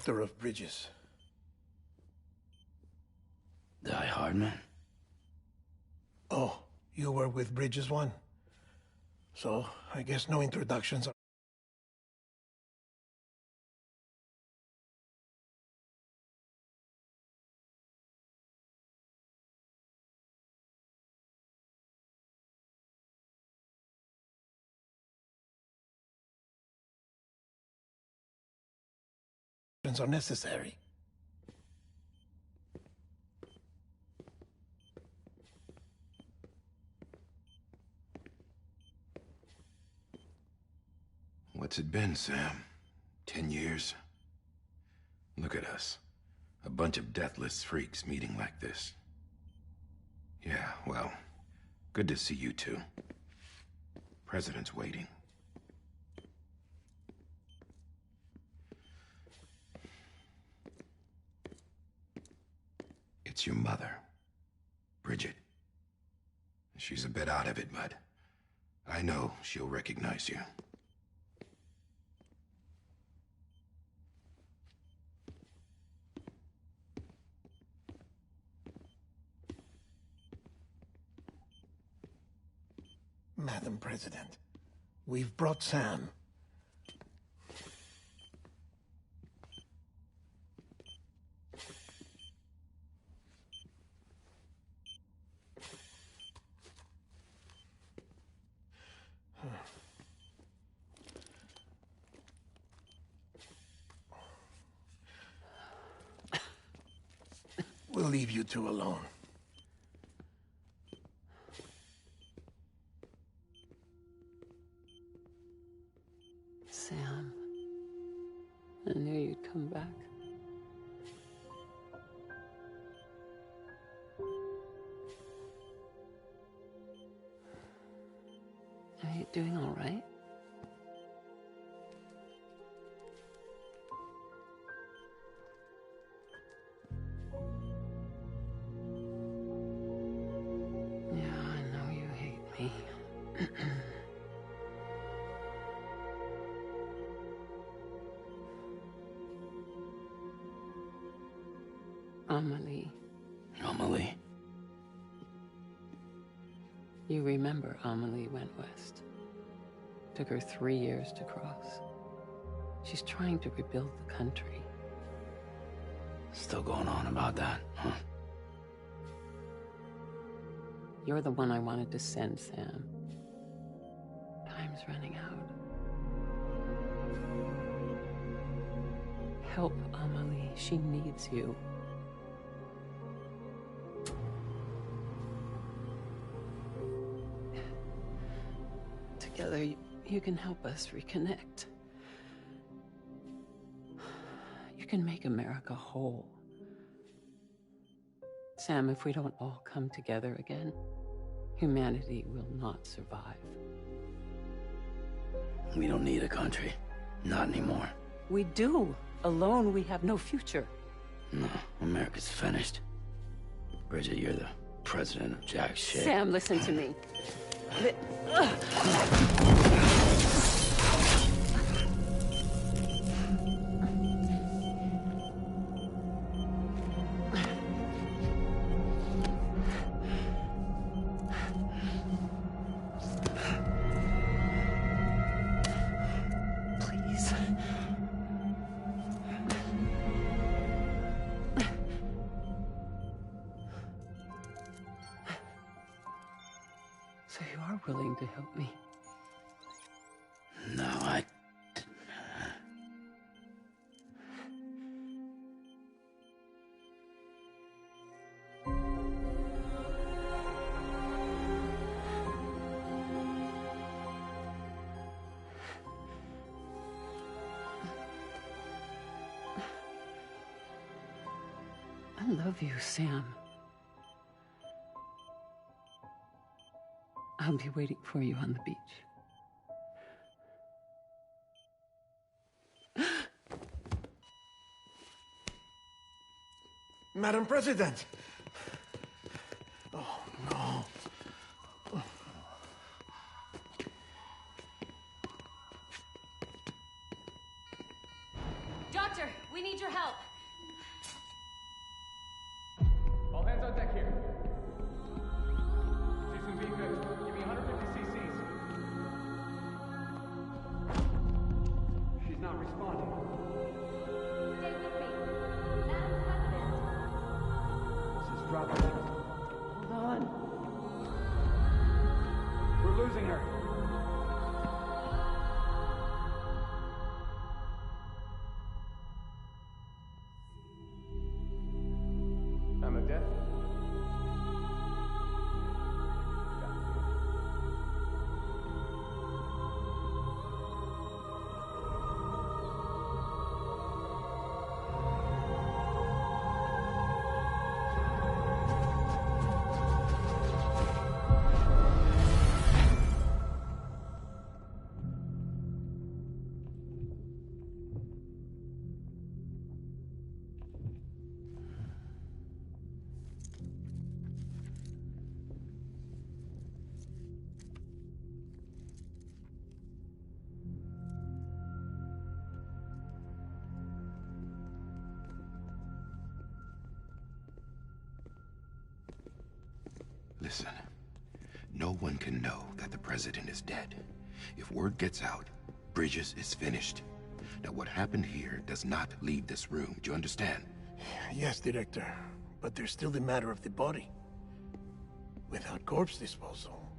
protector of bridges. Die hard, man. Oh, you were with Bridges One? So, I guess no introductions are necessary. What's it been, Sam? 10 years? Look at us. A bunch of deathless freaks meeting like this. Yeah, well, good to see you two. President's waiting. It's your mother, Bridget. She's a bit out of it, but I know she'll recognize you. Madam President, we've brought Sam. We'll leave you two alone. Sam, I knew you'd come back. Are you doing all right? Yeah, I know you hate me. Amelie. Amelie. You remember Amelie went west. Took her 3 years to cross. She's trying to rebuild the country. Still going on about that, huh? You're the one I wanted to send, Sam. Time's running out. Help Amelie. She needs you. Together, you can help us reconnect. You can make America whole. Sam, if we don't all come together again, humanity will not survive. We don't need a country. Not anymore. We do. Alone, we have no future. No, America's finished. Bridget, you're the president of jack shit. Sam, listen to me. Please. So you are willing to help me? No, I... I love you, Sam. I'll be waiting for you on the beach. Madam President! Oh, no. Doctor, We need your help. All hands on deck here. She's gonna be good. Give me 150 cc's. She's not responding. Stay with me. Madam President. This is dropping. Hold on. We're losing her. I'm a death. Listen, no one can know that the president is dead. If word gets out, Bridges is finished. Now, what happened here does not leave this room. Do you understand? Yes, Director. But there's still the matter of the body. Without corpse disposal.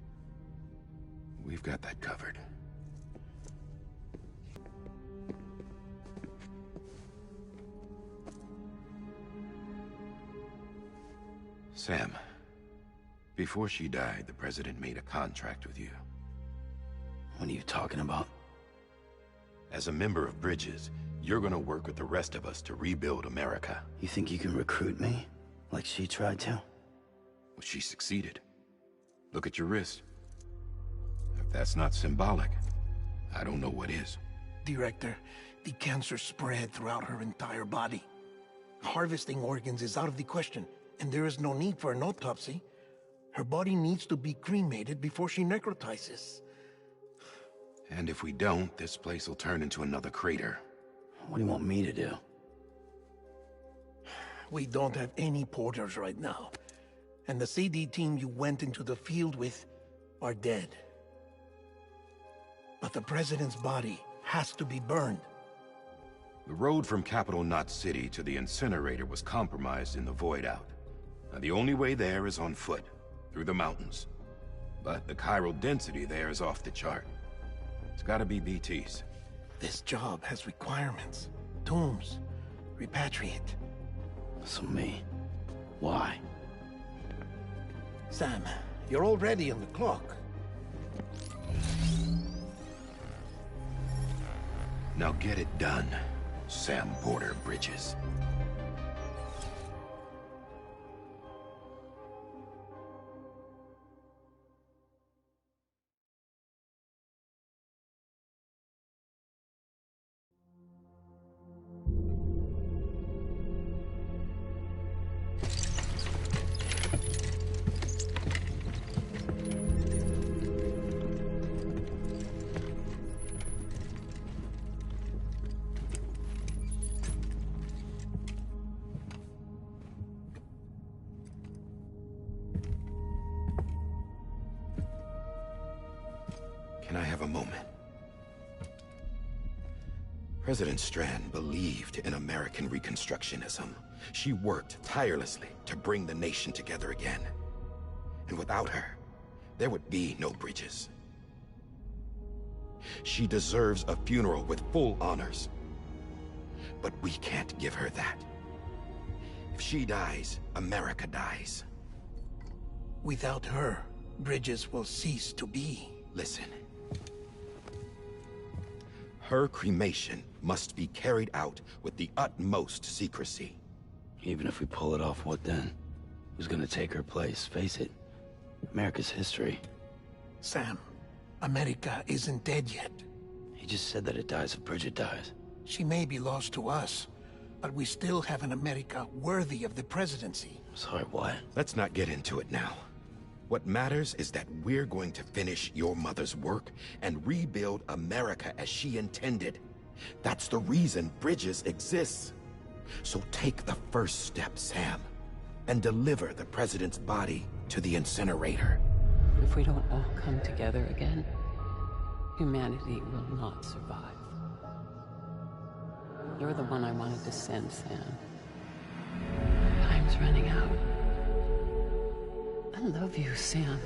We've got that covered. Sam, before she died, the president made a contract with you. What are you talking about? As a member of Bridges, you're gonna work with the rest of us to rebuild America. You think you can recruit me? Like she tried to? Well, she succeeded. Look at your wrist. If that's not symbolic, I don't know what is. Director, the cancer spread throughout her entire body. Harvesting organs is out of the question, and there is no need for an autopsy. Her body needs to be cremated before she necrotizes. And if we don't, this place will turn into another crater. What do you want me to do? We don't have any porters right now. And the CD team you went into the field with are dead. But the president's body has to be burned. The road from Capital Knot City to the incinerator was compromised in the void out. Now, the only way there is on foot, through the mountains. But the chiral density there is off the chart. It's gotta be BTs. This job has requirements. Tombs. Repatriate. So me. Why? Sam, you're already on the clock. Now get it done, Sam Porter Bridges. Can I have a moment? President Strand believed in American Reconstructionism. She worked tirelessly to bring the nation together again. And without her, there would be no Bridges. She deserves a funeral with full honors. But we can't give her that. If she dies, America dies. Without her, Bridges will cease to be. Listen. Her cremation must be carried out with the utmost secrecy. Even if we pull it off, what then? Who's gonna take her place? Face it, America's history. Sam, America isn't dead yet. He just said that it dies if Bridget dies. She may be lost to us, but we still have an America worthy of the presidency. Sorry, what? Let's not get into it now. What matters is that we're going to finish your mother's work and rebuild America as she intended. That's the reason Bridges exists. So take the first step, Sam, and deliver the President's body to the incinerator. If we don't all come together again, humanity will not survive. You're the one I wanted to send, Sam. Time's running out. I love you, Sam.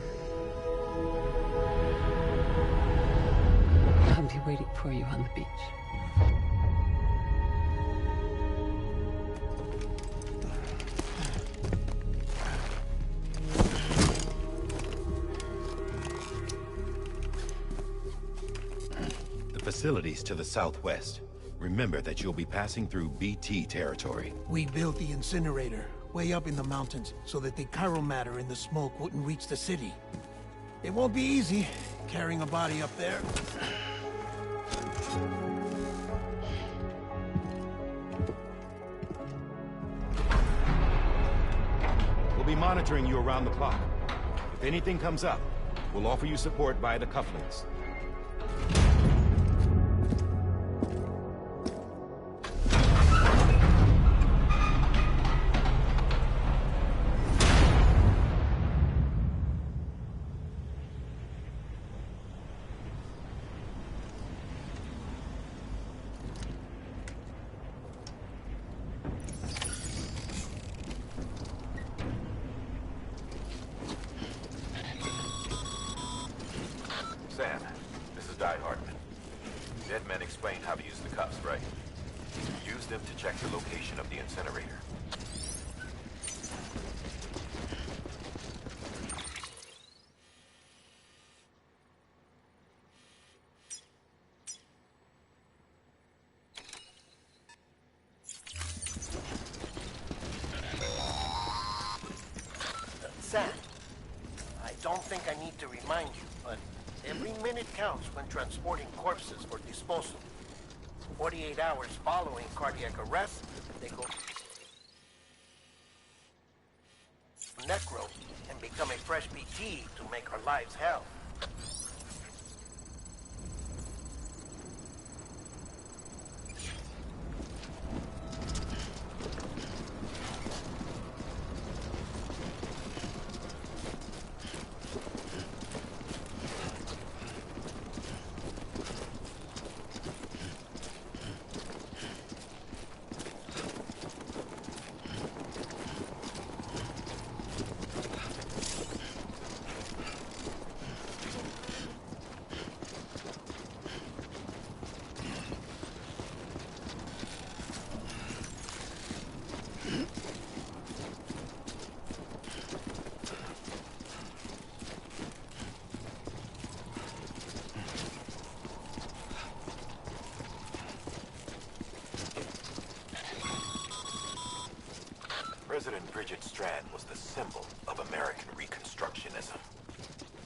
I'll be waiting for you on the beach. The facilities to the southwest. Remember that you'll be passing through BT territory. We built the incinerator way up in the mountains so that the chiral matter in the smoke wouldn't reach the city. It won't be easy carrying a body up there. We'll be monitoring you around the clock. If anything comes up, we'll offer you support via the cufflinks. Sam, this is Di Hartman. Dead men explained how to use the cuffs, right? Use them to check the location of the incinerator. Sam, I don't think I need to remind you, but every minute counts when transporting corpses for disposal. 48 hours following cardiac arrest, they go necro and become a fresh BT to make our lives hell. President Bridget Strand was the symbol of American Reconstructionism.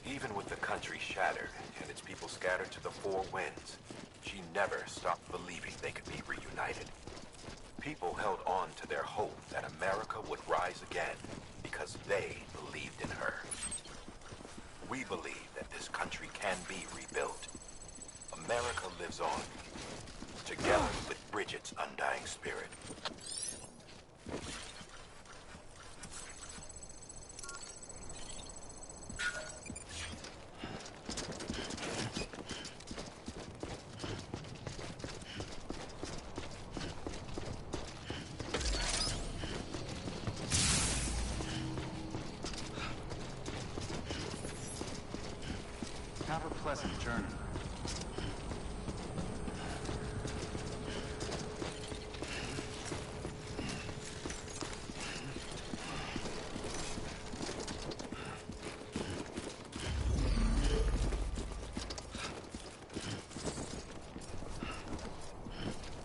Even with the country shattered and its people scattered to the four winds, she never stopped believing they could be reunited. People held on to their hope that America would rise again because they believed in her. We believe that this country can be rebuilt. America lives on, together with Bridget's undying spirit. Have a pleasant journey.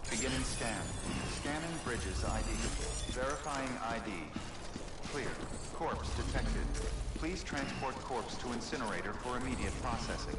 Beginning scan. Scanning Bridges ID. Verifying ID. Clear. Corpse detected. Please transport corpse to incinerator for immediate processing.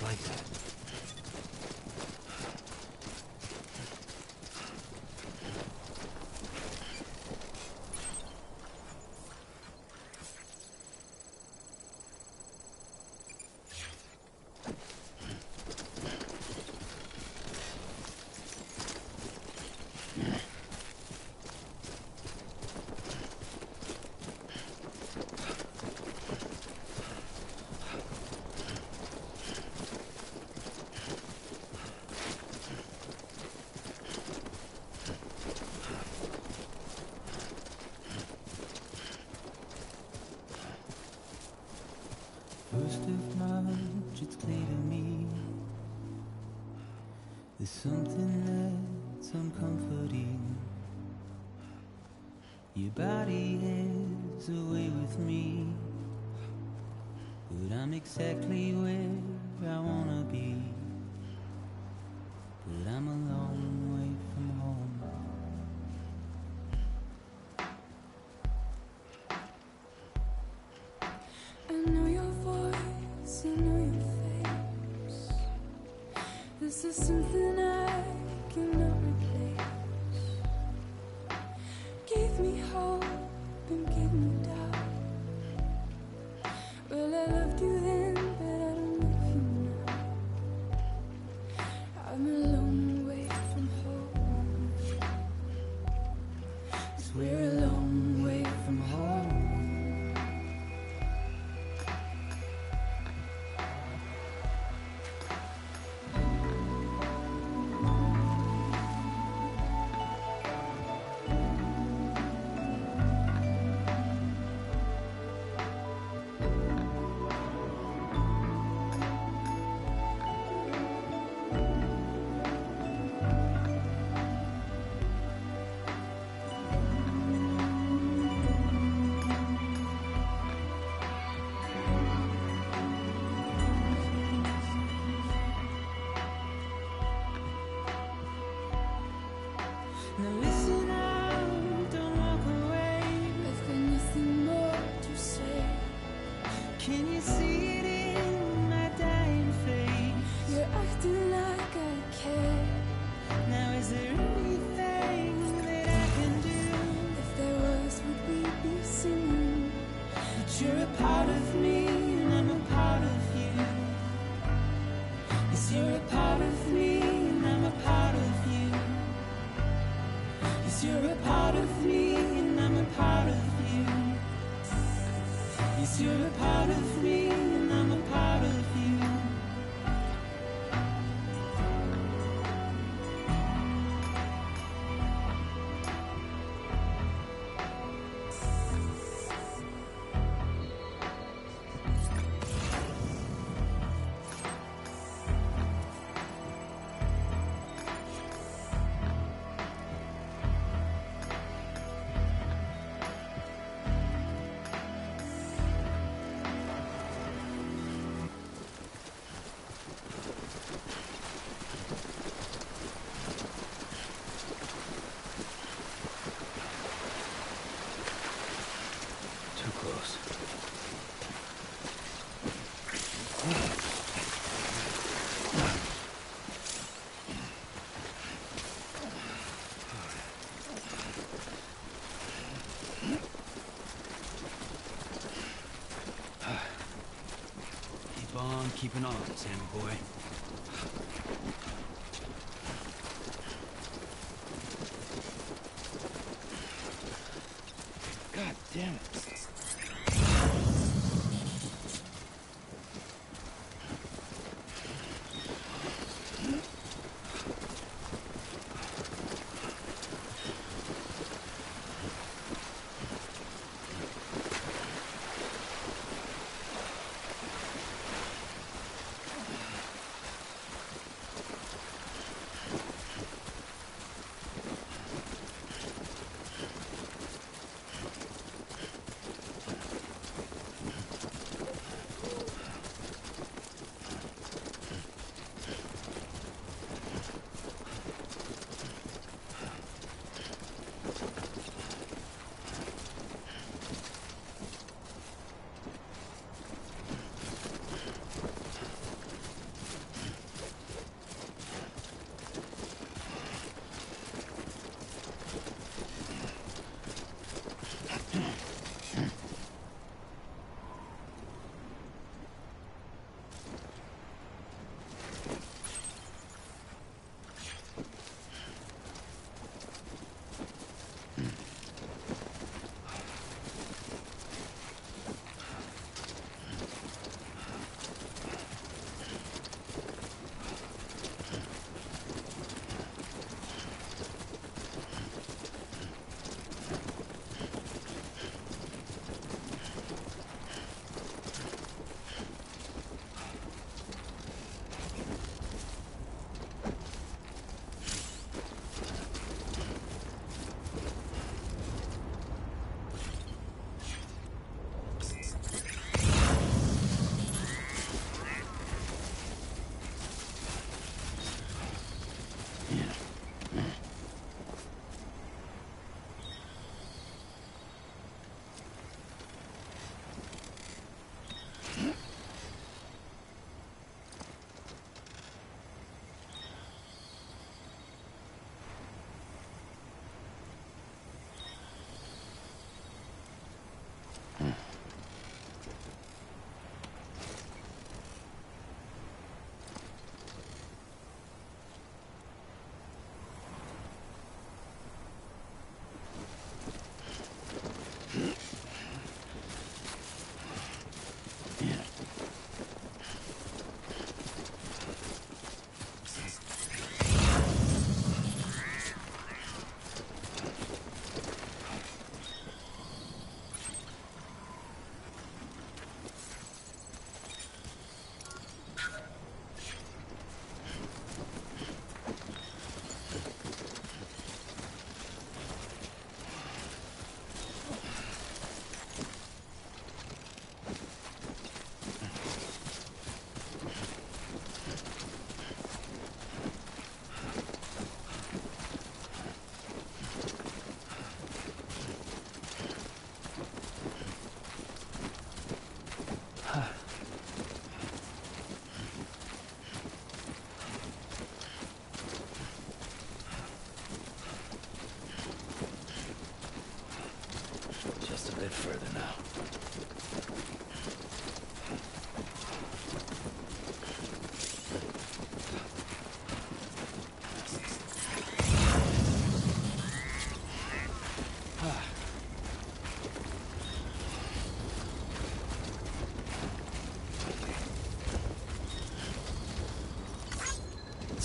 like that. First of March, it's clear to me there's something that's uncomforting. Your body is away with me, but I'm exactly where I wanna be. But I'm a long way from home. I know your voice, I know your face. This is something I cannot replace. Gave me hope and gave me doubt. Well, I loved you then, but I don't love you now. I'm a long way from home. 'Cause we're a long way from home. Now listen out, don't walk away. I've got nothing more to say. Can you see it in my dying face? You're acting like I care. Now is there anything that I can do? If there was, would we be singing? But you're a part of me and I'm a part of you. Yes, you're a part of me and I'm a part of you. Yes, you're a part of me and I'm a part of you. Yes, you're a part of me and I'm a part of you. Too close. Keep on keeping on, Sammy boy. God damn it.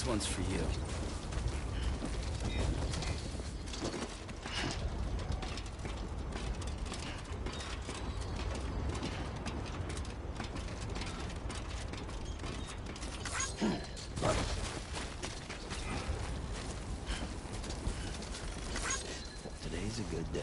This one's for you. Today's a good day.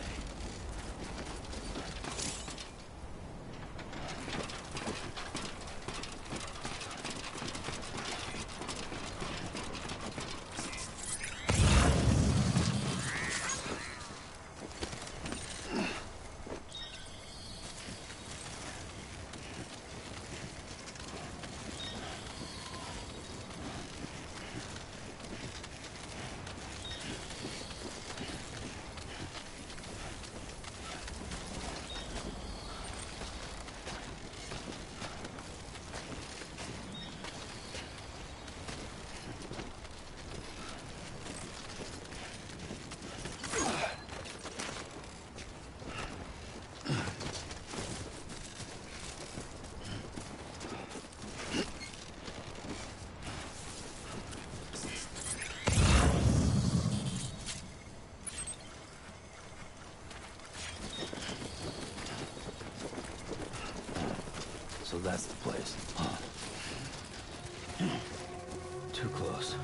So that's the place. Too close.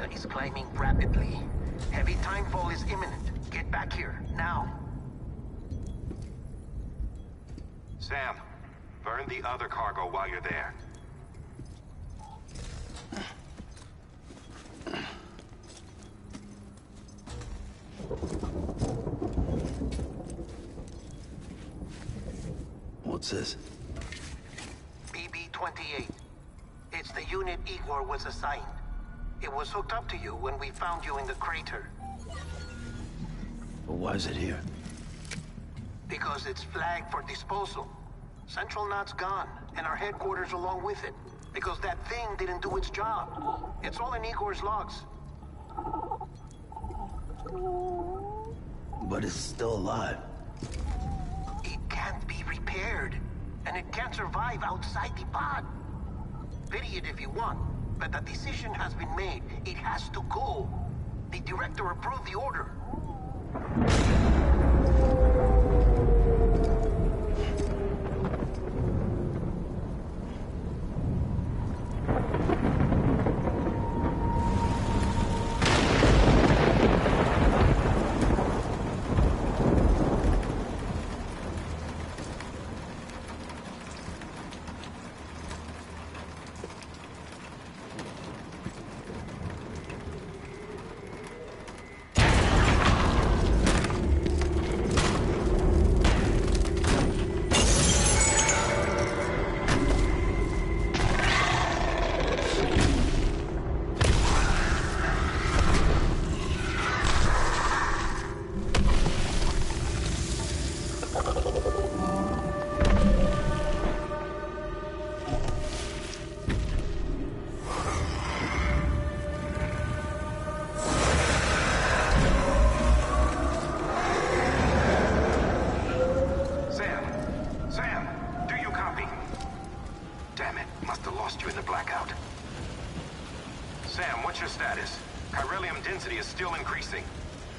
pressure is climbing rapidly. Heavy timefall is imminent. Get back here, now. Sam, burn the other cargo while you're there. What's this? BB-28. It's the unit Igor was assigned. It was hooked up to you when we found you in the crater. But why is it here? Because it's flagged for disposal. Central Knot's gone, and our headquarters along with it. Because that thing didn't do its job. It's all in Igor's logs. But it's still alive. It can't be repaired, and it can't survive outside the pod. Pity it if you want, but the decision has been made. It has to go. The director approved the order.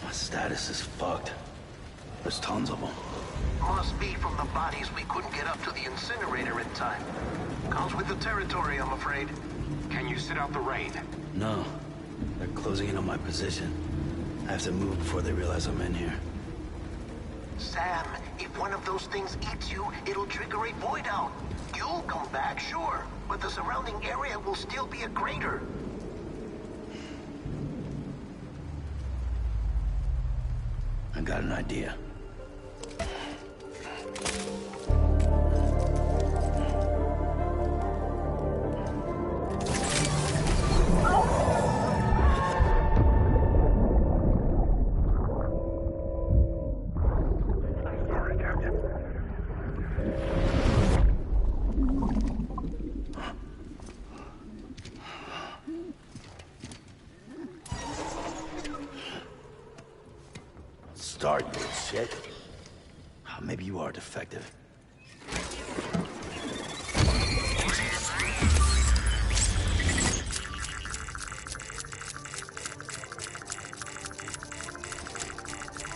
My status is fucked. There's tons of them. Must be from the bodies we couldn't get up to the incinerator in time. Comes with the territory, I'm afraid. Can you sit out the rain? No. They're closing in on my position. I have to move before they realize I'm in here. Sam, if one of those things eats you, it'll trigger a void out. You'll come back, sure, but the surrounding area will still be a crater. I got an idea. Start, you little shit. Oh, maybe you are defective.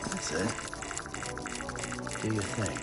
That's it. Do your thing.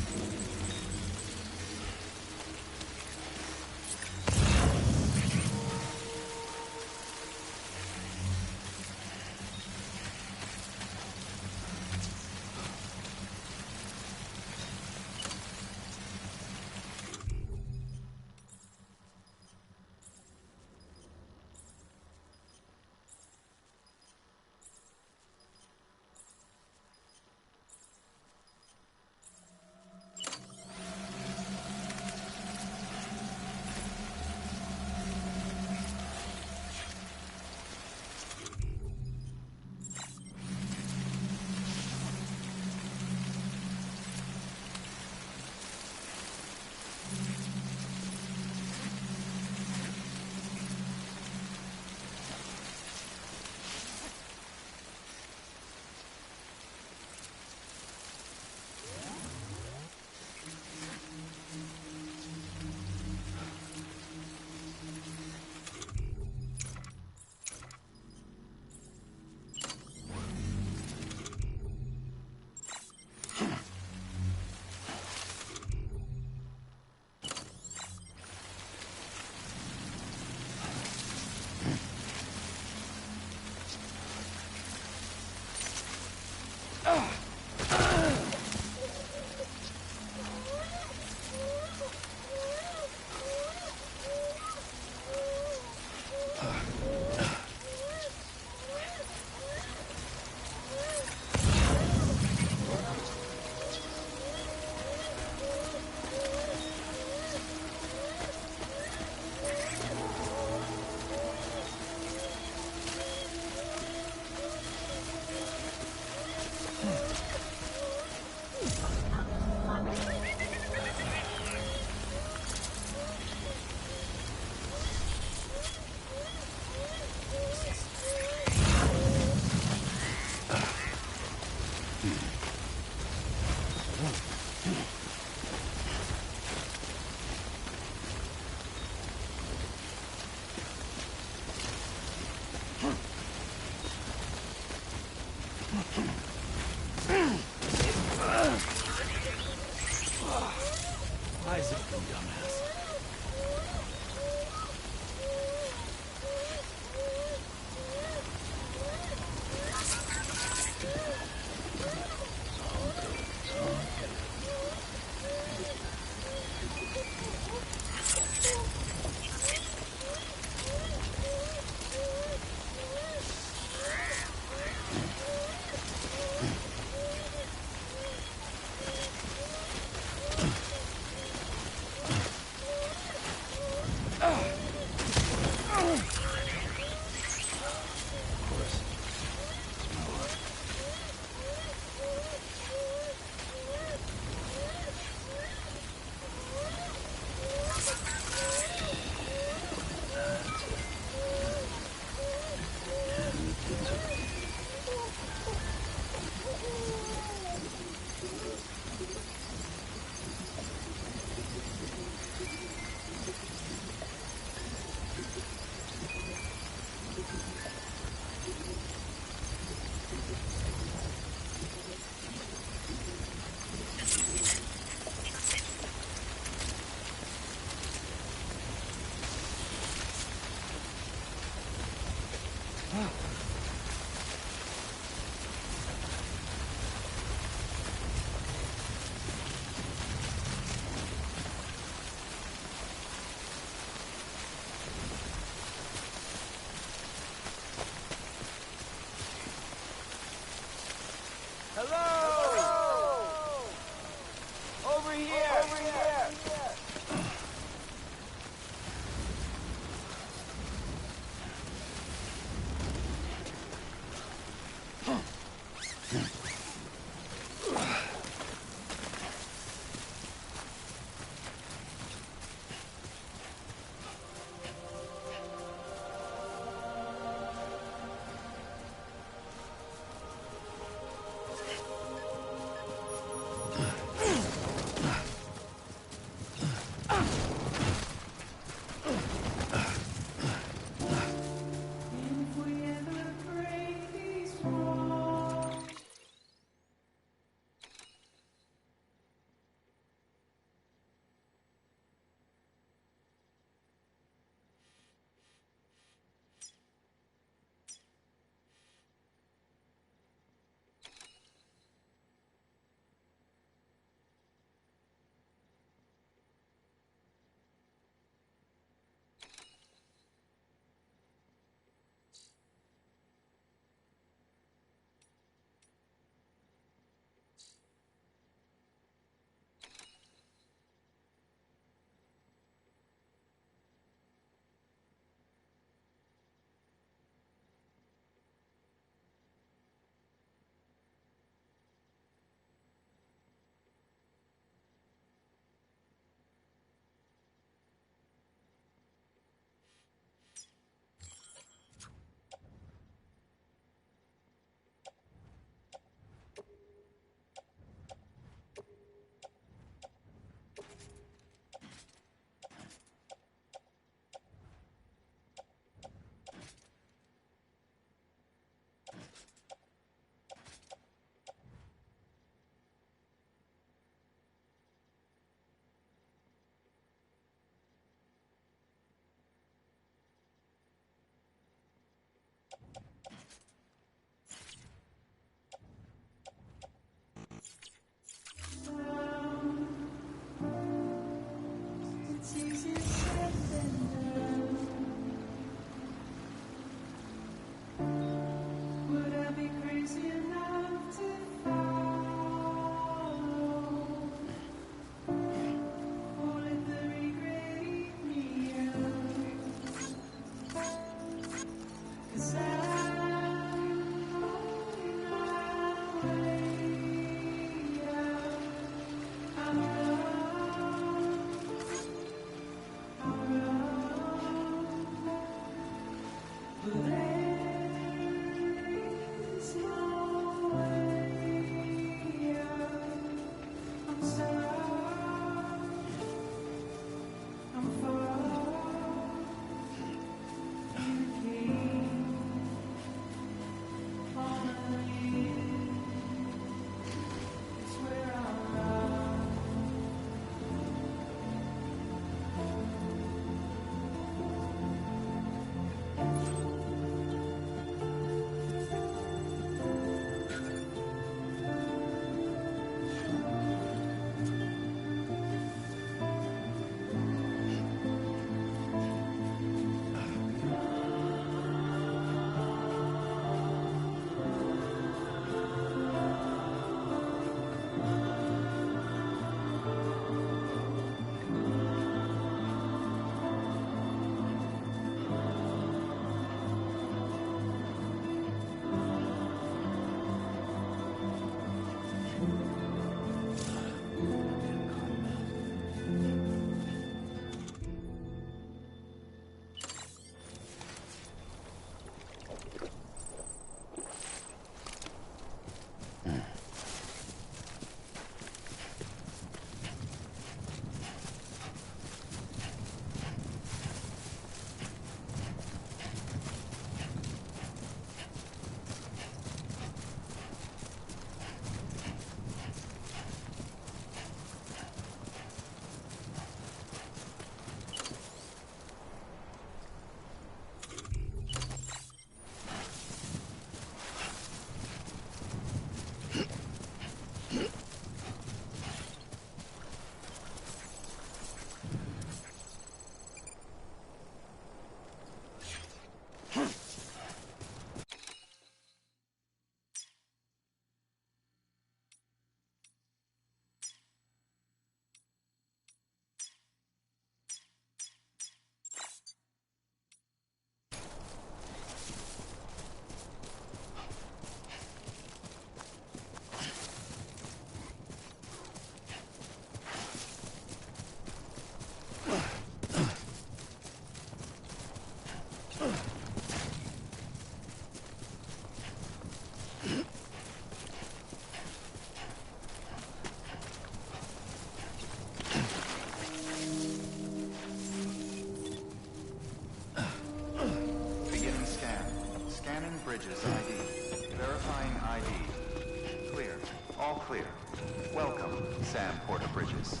Welcome, Sam Porter Bridges.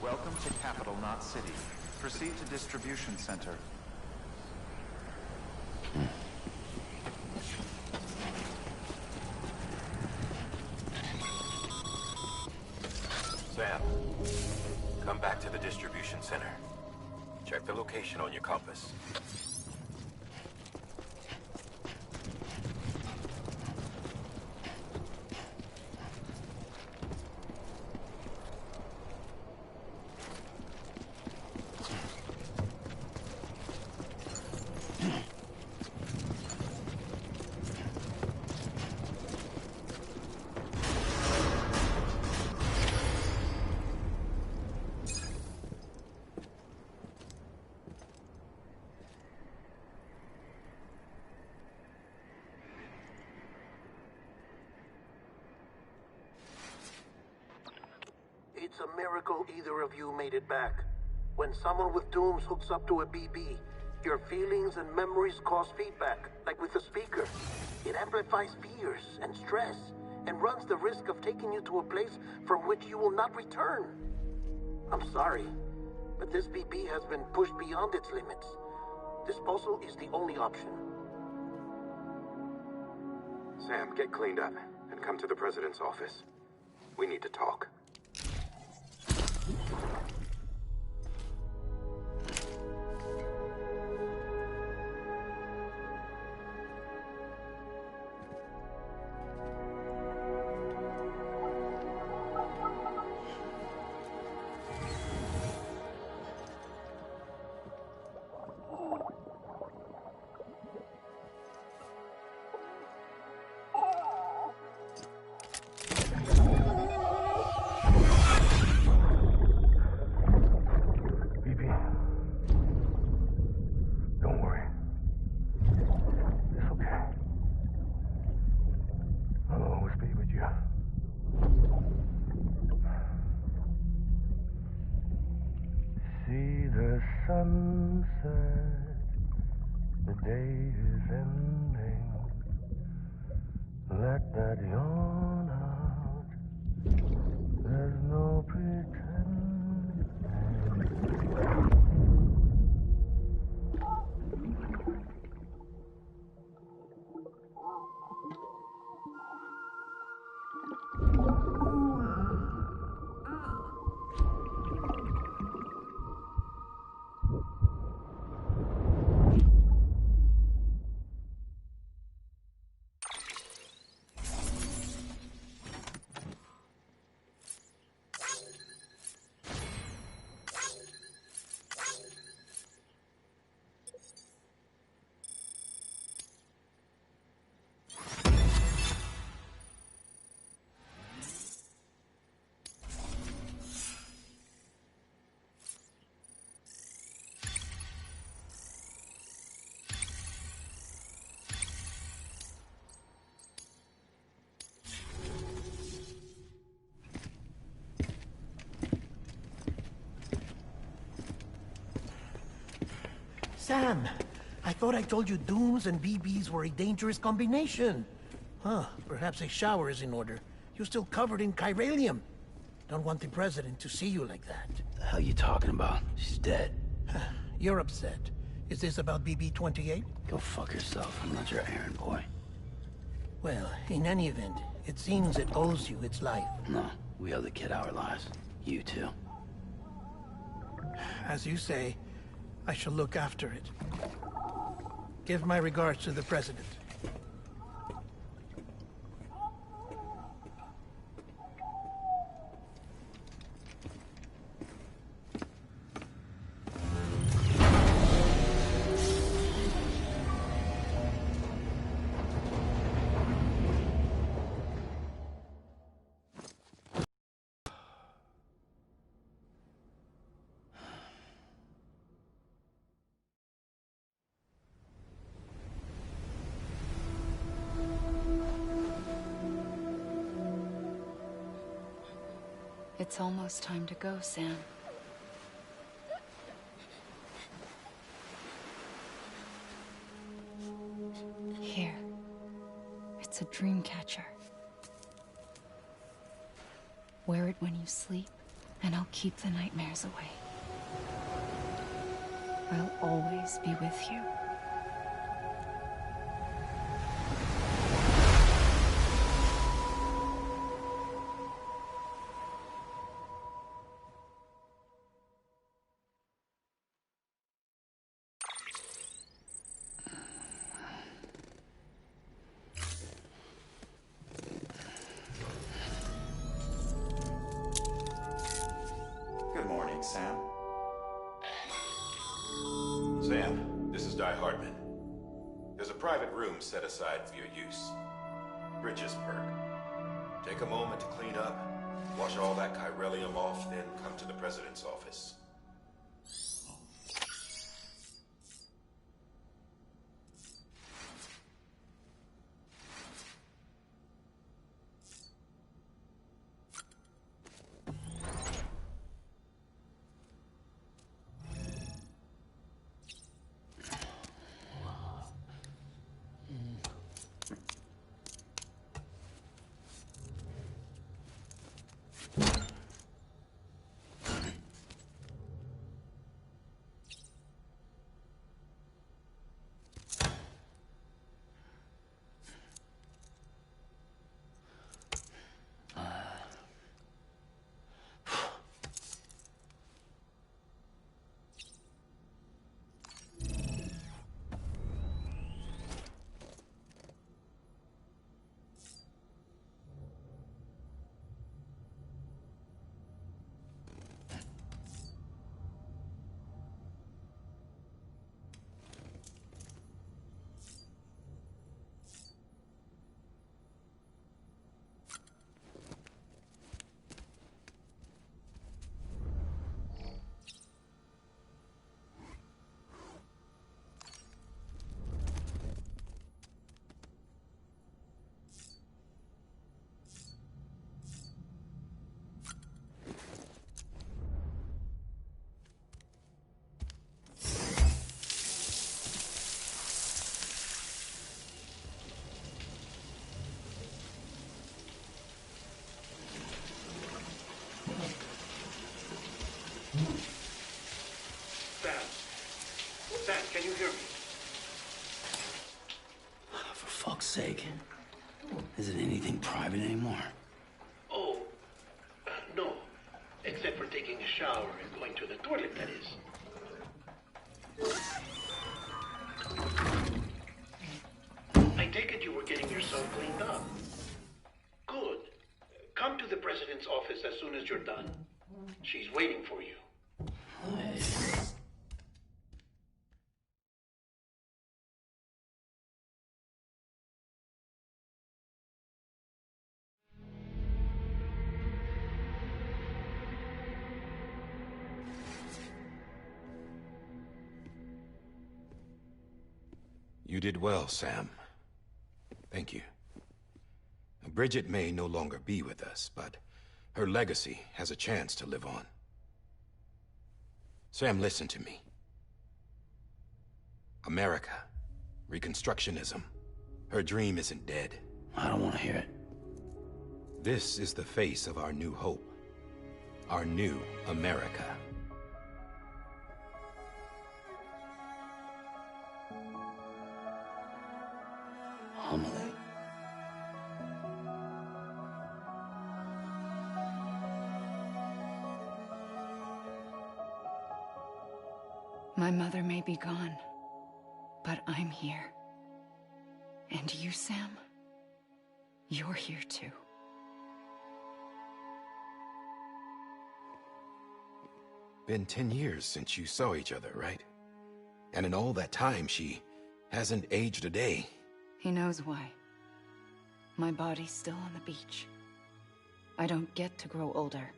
Welcome to Capital Knot City. Proceed to Distribution Center. Sam, come back to the distribution center. Check the location on your compass. It's a miracle either of you made it back. When someone with dooms hooks up to a BB, your feelings and memories cause feedback, like with a speaker. It amplifies fears and stress, and runs the risk of taking you to a place from which you will not return. I'm sorry, but this BB has been pushed beyond its limits. Disposal is the only option. Sam, get cleaned up and come to the president's office. We need to talk. Sunset, the day is ending. Let that yawn out. There's no pretending. Sam, I thought I told you dooms and BBs were a dangerous combination. Huh, perhaps a shower is in order. You're still covered in chiralium. Don't want the president to see you like that. The hell you talking about? She's dead. You're upset. Is this about BB-28? Go fuck yourself. I'm not your errand boy. Well, in any event, it seems it owes you its life. No, we owe the kid our lives. You too. As you say, I shall look after it. Give my regards to the president. It's almost time to go, Sam. It's a dream catcher. Wear it when you sleep, and I'll keep the nightmares away. I'll always be with you. Good morning, Sam. Sam, this is Di Hartman. There's a private room set aside for your use. Bridges perk. Take a moment to clean up, wash all that chiralium off, then come to the president's office. Sam, can you hear me? For fuck's sake. Isn't anything private anymore? Oh, no. Except for taking a shower and going to the toilet, that is. I take it you were getting yourself cleaned up. Good. Come to the president's office as soon as you're done. She's waiting for you. You did well, Sam. Thank you. Bridget may no longer be with us, but her legacy has a chance to live on. Sam, listen to me. America, Reconstructionism. Her dream isn't dead. I don't want to hear it. This is the face of our new hope. Our new America. Amelie. My mother may be gone, but I'm here. And you, Sam? You're here too. Been 10 years since you saw each other, right? And in all that time, she hasn't aged a day. He knows why. My body's still on the beach. I don't get to grow older.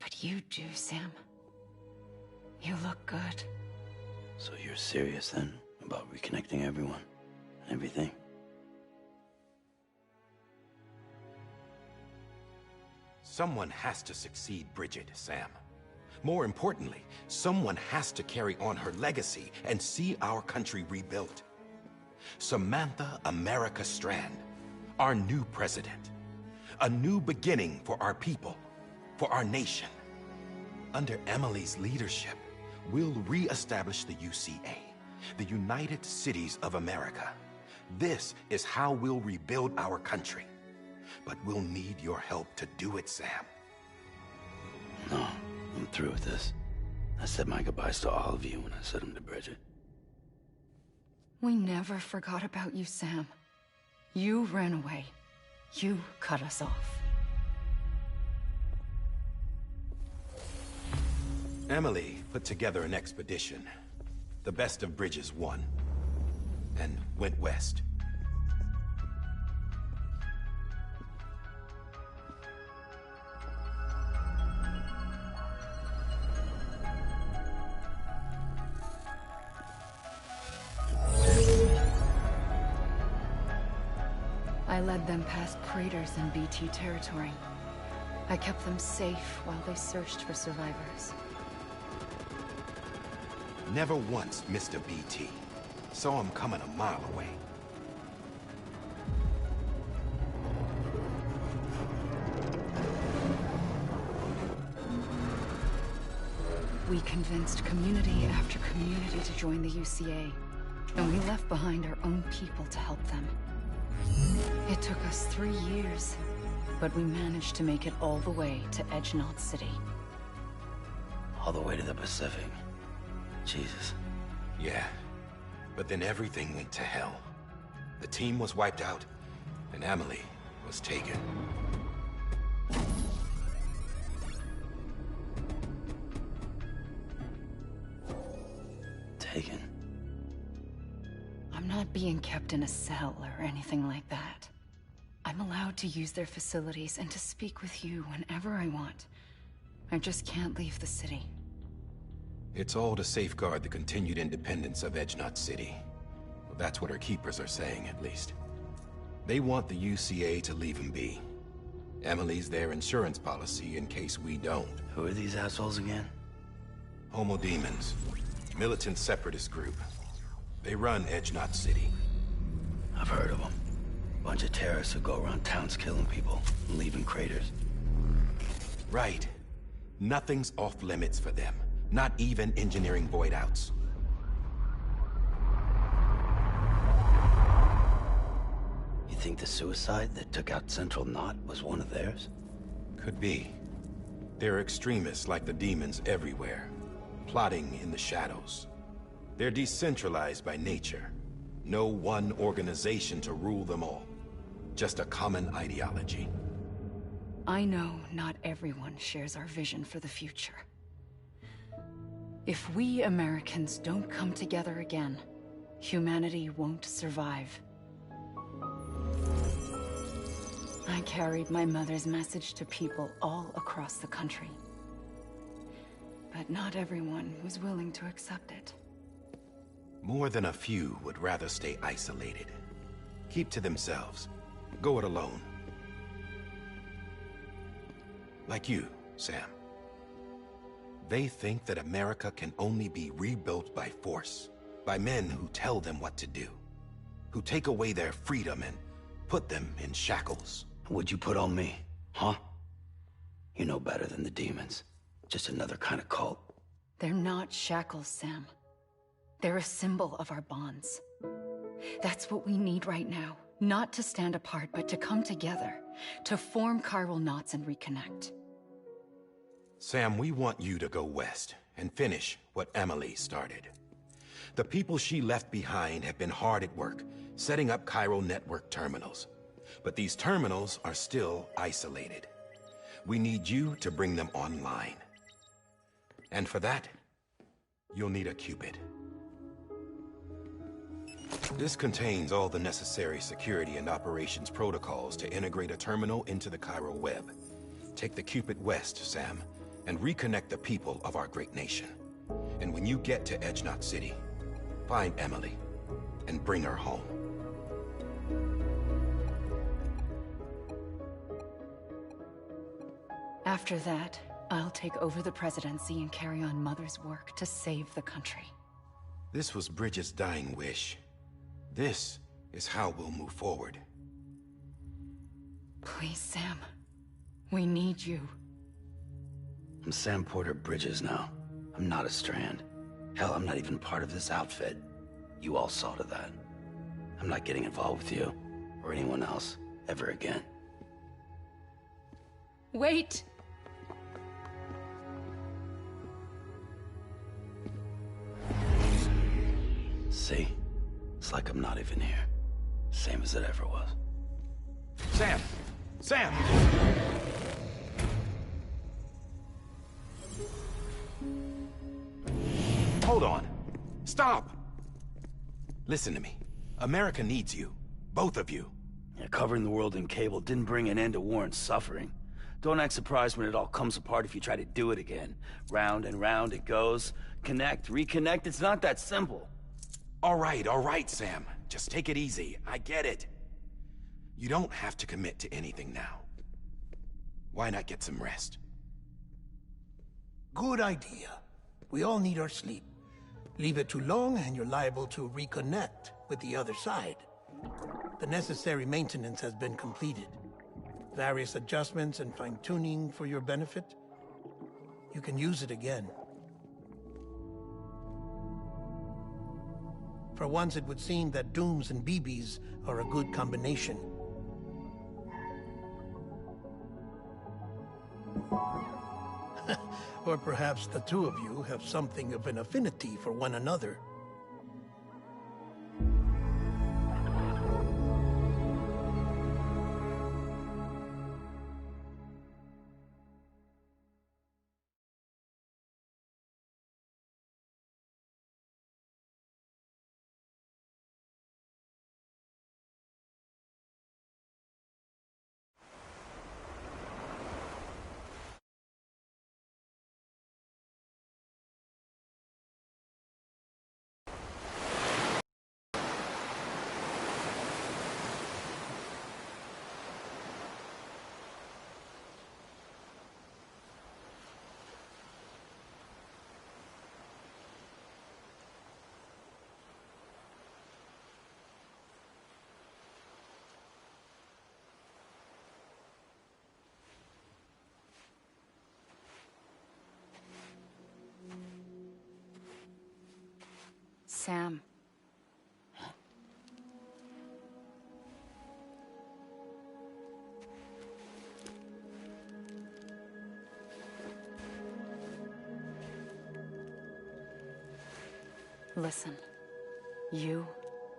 But you do, Sam. You look good. So you're serious then about reconnecting everyone and everything? Someone has to succeed Bridget, Sam. More importantly, someone has to carry on her legacy and see our country rebuilt. Samantha America Strand, our new president. A new beginning for our people, for our nation. Under Emily's leadership, we'll re-establish the UCA, the United Cities of America. This is how we'll rebuild our country. But we'll need your help to do it, Sam. No, I'm through with this. I said my goodbyes to all of you when I said them to Bridget. We never forgot about you, Sam. You ran away. You cut us off. Emily put together an expedition. The best of Bridges won. And went west. I led them past craters in BT territory. I kept them safe while they searched for survivors. Never once missed a BT. Saw him coming a mile away. We convinced community after community to join the UCA, and we left behind our own people to help them. It took us 3 years, but we managed to make it all the way to Edge-Knot City. All the way to the Pacific. Jesus. Yeah, but then everything went to hell. The team was wiped out, and Emily was taken. Taken? I'm not being kept in a cell or anything like that. I'm allowed to use their facilities and to speak with you whenever I want. I just can't leave the city. It's all to safeguard the continued independence of Edge-Knot City. Well, that's what our keepers are saying, at least. They want the UCA to leave him be. Emily's their insurance policy in case we don't. Who are these assholes again? Homo Demons. Militant separatist group. They run Edge-Knot City. I've heard of them. Bunch of terrorists who go around towns killing people and leaving craters. Right. Nothing's off limits for them. Not even engineering void outs. You think the suicide that took out Central Knot was one of theirs? Could be. There are extremists like the demons everywhere, plotting in the shadows. They're decentralized by nature. No one organization to rule them all. Just a common ideology. I know not everyone shares our vision for the future. If we Americans don't come together again, humanity won't survive. I carried my mother's message to people all across the country. But not everyone was willing to accept it. More than a few would rather stay isolated. Keep to themselves. Go it alone. Like you, Sam. They think that America can only be rebuilt by force, by men who tell them what to do, who take away their freedom and put them in shackles. What'd you put on me, huh? You know better than the demons. Just another kind of cult. They're not shackles, Sam. They're a symbol of our bonds. That's what we need right now. Not to stand apart, but to come together, to form chiral knots and reconnect. Sam, we want you to go west and finish what Emily started. The people she left behind have been hard at work, setting up chiral network terminals. But these terminals are still isolated. We need you to bring them online. And for that, you'll need a Cupid. This contains all the necessary security and operations protocols to integrate a terminal into the chiral web. Take the Cupid west, Sam, and reconnect the people of our great nation. And when you get to Edge-Knot City, find Emily and bring her home. After that, I'll take over the presidency and carry on Mother's work to save the country. This was Bridget's dying wish. This is how we'll move forward. Please, Sam. We need you. I'm Sam Porter Bridges now. I'm not a Strand. Hell, I'm not even part of this outfit. You all saw to that. I'm not getting involved with you, or anyone else, ever again. Wait! See? It's like I'm not even here. Same as it ever was. Sam! Sam! Hold on. Stop! Listen to me. America needs you. Both of you. Yeah, covering the world in cable didn't bring an end to war and suffering. Don't act surprised when it all comes apart if you try to do it again. Round and round it goes. Connect, reconnect, it's not that simple. All right, Sam. Just take it easy. I get it. You don't have to commit to anything now. Why not get some rest? Good idea. We all need our sleep. Leave it too long and you're liable to reconnect with the other side. The necessary maintenance has been completed. Various adjustments and fine-tuning for your benefit. You can use it again. For once, it would seem that Dooms and BBs are a good combination. Or perhaps the two of you have something of an affinity for one another. Sam. Listen. You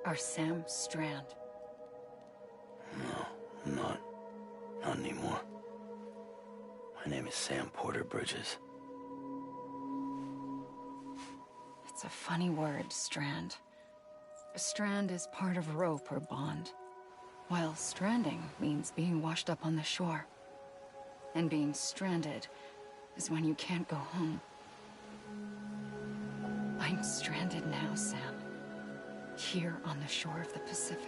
are Sam Strand. No, I'm not. Not anymore. My name is Sam Porter Bridges. It's a funny word, Strand. A strand is part of rope or bond, while stranding means being washed up on the shore. And being stranded is when you can't go home. I'm stranded now, Sam. Here on the shore of the Pacific.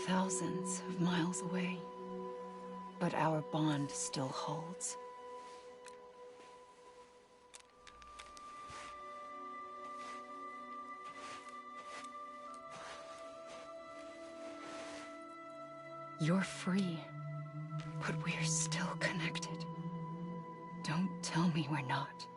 Thousands of miles away, but our bond still holds. You're free, but we're still connected. Don't tell me we're not.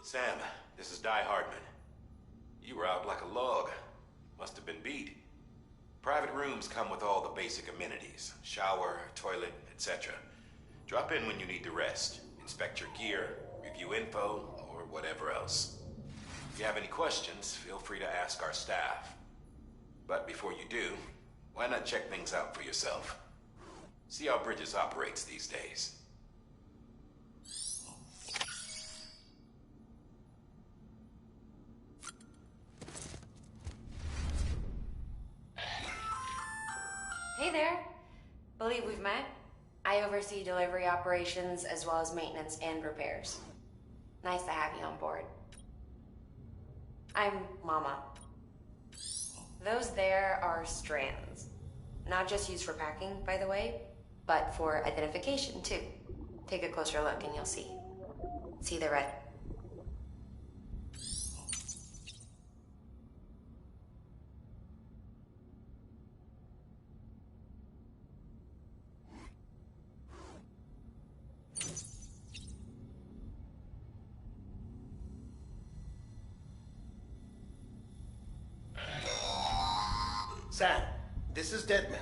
Sam, this is Di Hardman. You were out like a log. Must have been beat. Private rooms come with all the basic amenities. Shower, toilet, etc. Drop in when you need to rest. Inspect your gear, review info, or whatever else. If you have any questions, feel free to ask our staff. But before you do, why not check things out for yourself? See how Bridges operates these days. Hey there. Believe we've met. I oversee delivery operations as well as maintenance and repairs. Nice to have you on board. I'm Mama. Those there are strands. Not just used for packing, by the way, but for identification too. Take a closer look and you'll see. See the red? Sam, this is Deadman.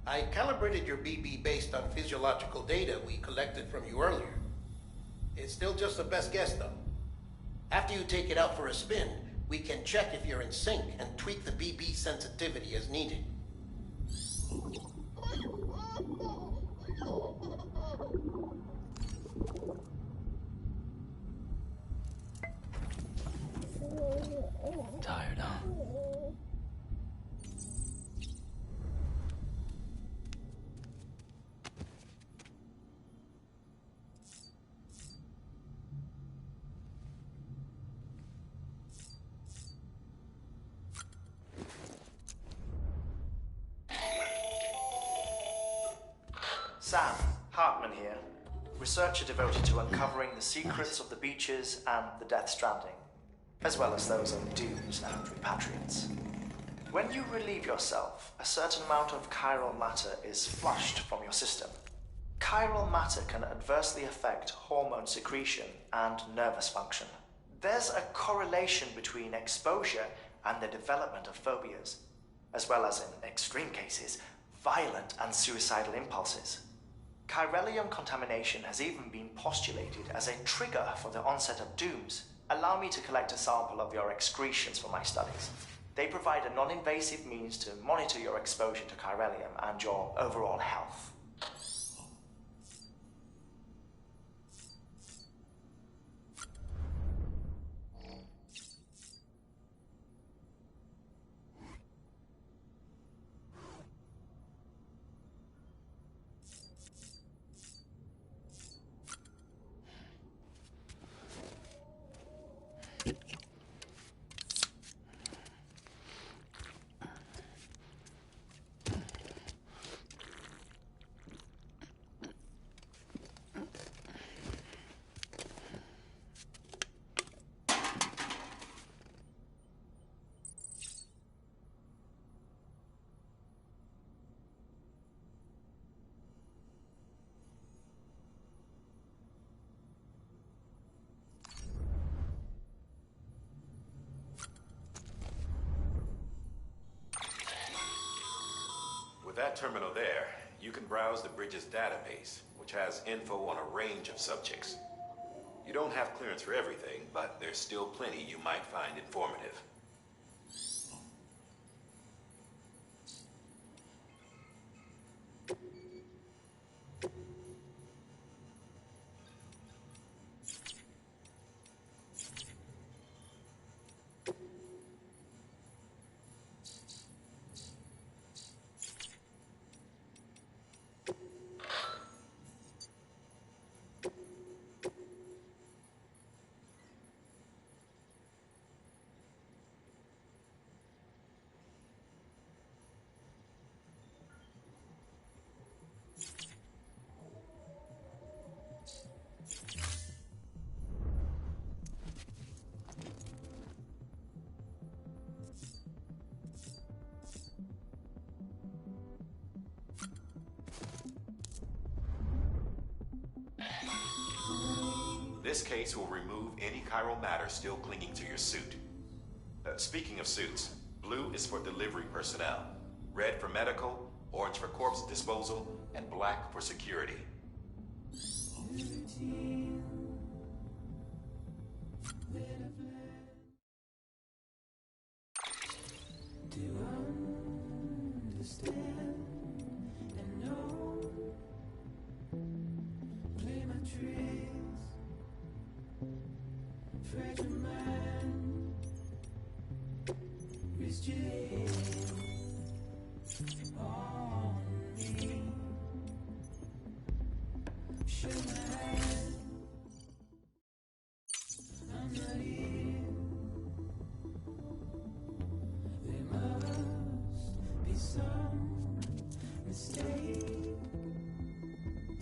I calibrated your BB based on physiological data we collected from you earlier. It's still just a best guess, though. After you take it out for a spin, we can check if you're in sync and tweak the BB sensitivity as needed. Tired, huh? Sam, Hartman here, researcher devoted to uncovering the secrets of the beaches and the Death Stranding, as well as those of dooms and repatriates. When you relieve yourself, a certain amount of chiral matter is flushed from your system. Chiral matter can adversely affect hormone secretion and nervous function. There's a correlation between exposure and the development of phobias, as well as, in extreme cases, violent and suicidal impulses. Chiralium contamination has even been postulated as a trigger for the onset of dooms. Allow me to collect a sample of your excretions for my studies. They provide a non-invasive means to monitor your exposure to chiralium and your overall health. With that terminal there, you can browse the Bridges database, which has info on a range of subjects. You don't have clearance for everything, but there's still plenty you might find informative. This case will remove any chiral matter still clinging to your suit. Speaking of suits, blue is for delivery personnel, red for medical, orange for corpse disposal, and black for security.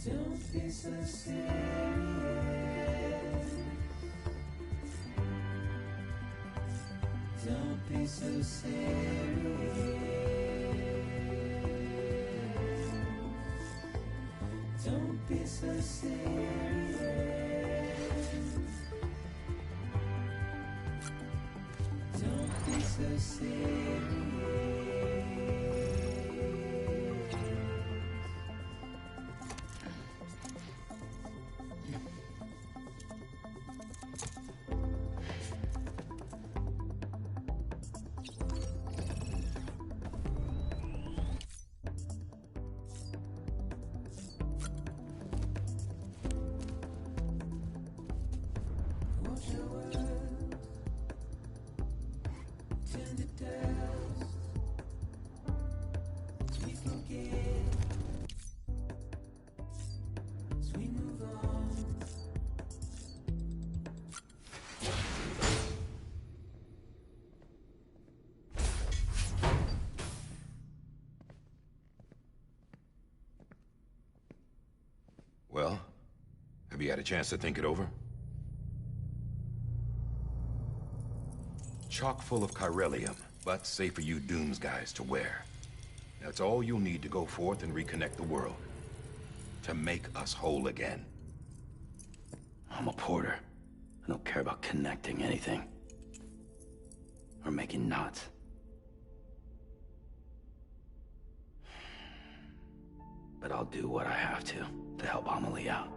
Don't be so serious. Don't be so serious. Don't be so serious. Don't be so serious. Well, have you had a chance to think it over? Chock full of chiralium, but safe for you Dooms guys to wear. That's all you'll need to go forth and reconnect the world. To make us whole again. I'm a porter. I don't care about connecting anything. Or making knots. But I'll do what I have to help Amelie out.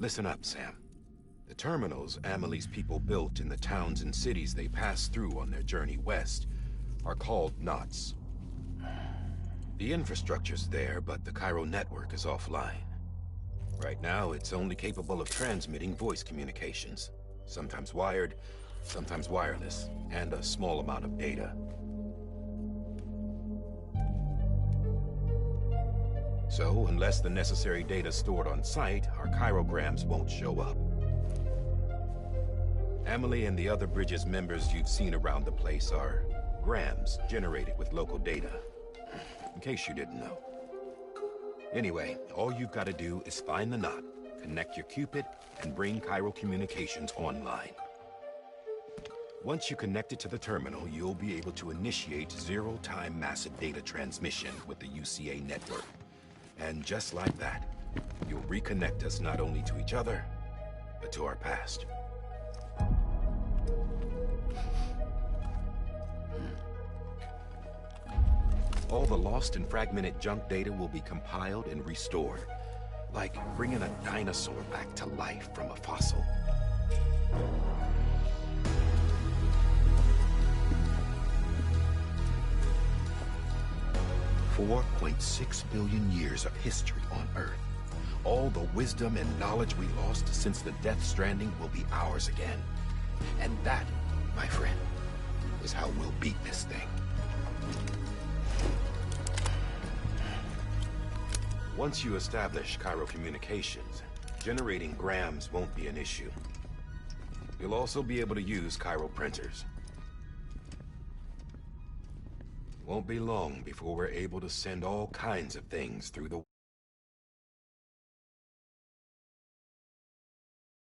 Listen up, Sam. The terminals Amelie's people built in the towns and cities they passed through on their journey west are called knots. The infrastructure's there, but the Cairo network is offline. Right now, it's only capable of transmitting voice communications. Sometimes wired, sometimes wireless, and a small amount of data. So, unless the necessary data stored on site, our chirograms won't show up. Amelie and the other Bridges members you've seen around the place are grams generated with local data. In case you didn't know. Anyway, all you've got to do is find the knot, connect your Cupid, and bring Cairo communications online. Once you connect it to the terminal, you'll be able to initiate zero-time massive data transmission with the UCA network. And just like that, you'll reconnect us not only to each other, but to our past. All the lost and fragmented junk data will be compiled and restored, like bringing a dinosaur back to life from a fossil. 4.6 billion years of history on Earth. All the wisdom and knowledge we lost since the Death Stranding will be ours again. And that, my friend, is how we'll beat this thing. Once you establish Cairo communications, generating grams won't be an issue. You'll also be able to use chiral printers. Won't be long before we're able to send all kinds of things through the